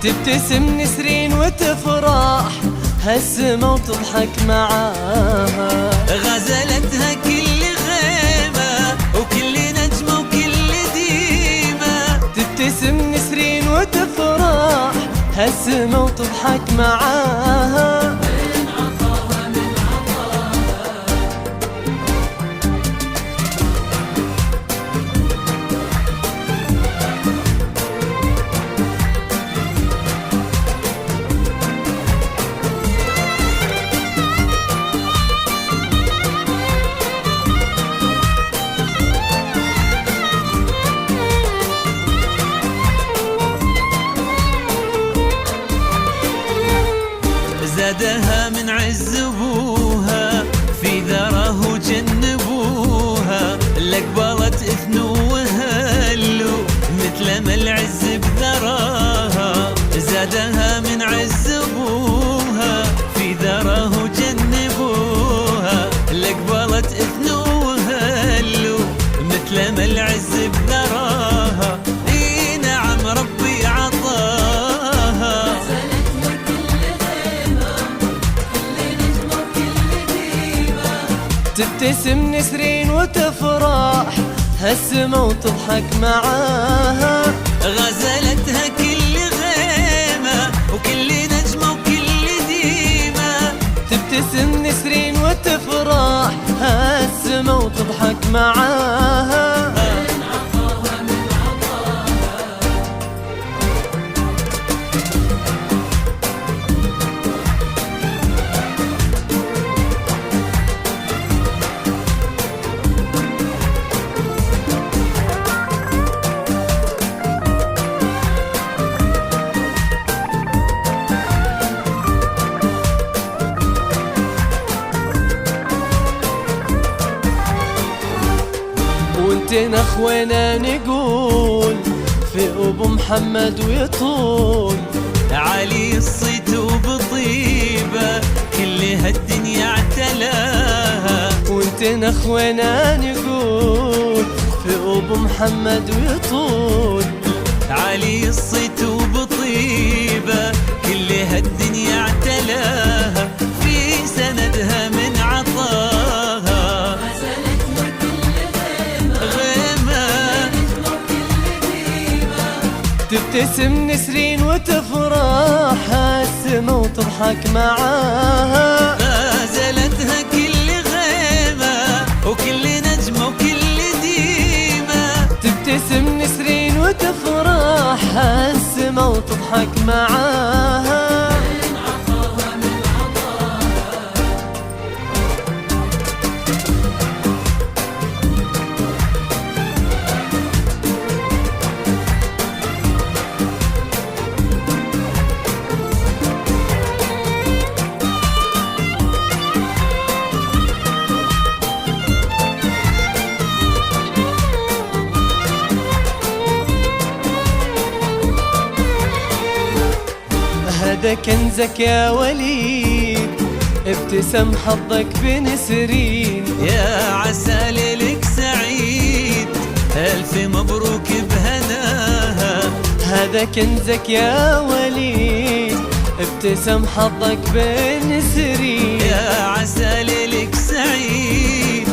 تبتسم نسرين وتفرح هالسما وتضحك معاها، غزلتها كل غيمة وكل نجمة وكل ديمة. تبتسم نسرين وتفرح هالسما وتضحك معاها، زادها من عز ابوها في ذره جنبوها، لقبلت اثنو وهلو مثل ما العز بذراها. زادها من عز ابوها في ذره جنبوها، لقبلت اثنو وهلو مثل ما العز بذراها. اي نعم ربي عطاها، تبتسم نسرين وتفرح هالسما وتضحك معاها، غزلتها كل غيمة وكل نجمة وكل ديمة. تبتسم نسرين وتفرح هالسما وتضحك معاها، وانتنا اخوانا نقول في ابو محمد ويطول علي الصيت وبطيبة كل هالدنيا اعتلاها. وانتنا اخوانا نقول في ابو محمد ويطول علي الصيت وبطيبة كل هالدنيا اعتلاها. في سندها من عطاها تبتسم نسرين وتفرح هالسما وتضحك معاها، غزلتها كل غيمة وكل نجمة وكل ديمة. تبتسم نسرين وتفرح هالسما وتضحك معاها، هذا كنزك يا وليد ابتسم حظك بنسرين. يا عسى ليلك سعيد ألف مبروك بهناها. هذا كنزك يا وليد ابتسم حظك بنسرين. يا عسى ليلك سعيد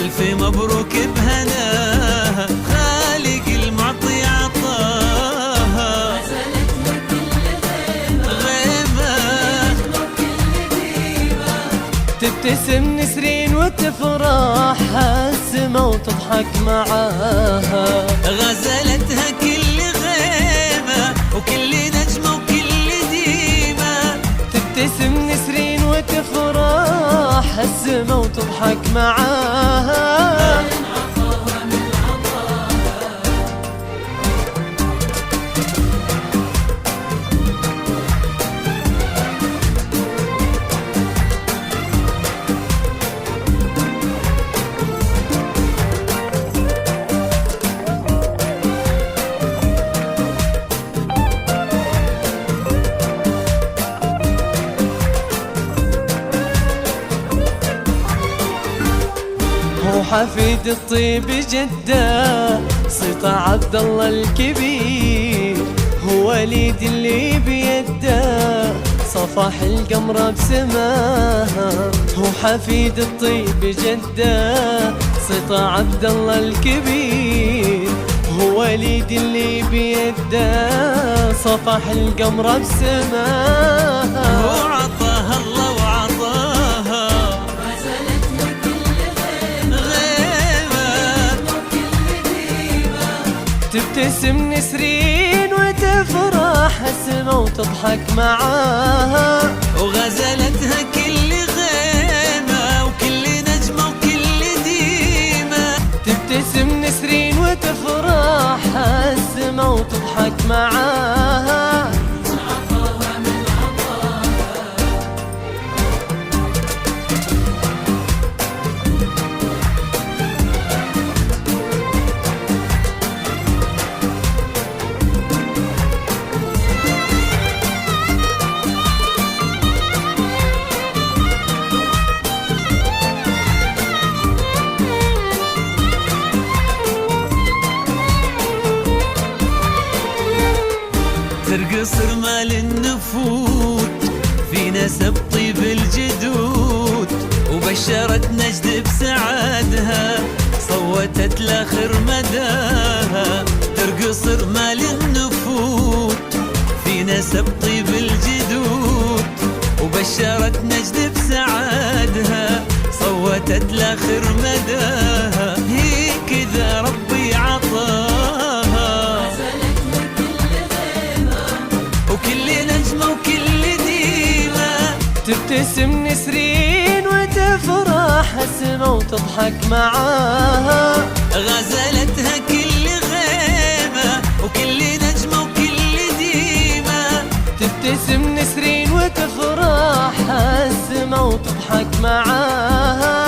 ألف مبروك بهناها، خالق المعطي عطاها. تبتسم نسرين وتفرح السما وتضحك معاها. غزلتها كل غيمة وكل نجمة وكل ديمة. تبتسم نسرين وتفرح السما وتضحك معاها. هو حفيد الطيب جده سيطة عبد الله الكبير، هو وليد اللي بيده صفاح القمر بسماها. هو حفيد الطيب جده سيطة عبد الله الكبير، هو وليد اللي بيده صفاح القمر بسماها. هو عطاها الله وعطاها. تبتسم نسرين وتفرح السما وتضحك معاها. وغزلتها كل غيمة وكل نجمة وكل ديمة. تبتسم نسرين وتفرح السما وتضحك معاها. ترقص رمال النفوت في نسب طيب الجدود، وبشرت نجد بسعادها صوتت لاخر مداها. ترقص رمال النفوت في نسب طيب الجدود، وبشرت نجد بسعادها صوتت لاخر مداها. هي كذا ربي عطاها، وكل نجمة وكل ديمة. تبتسم نسرين وتفرح السما وتضحك معاها. غزلتها كل غيمة وكل نجمة وكل ديمة. تبتسم نسرين وتفرح السما وتضحك معاها.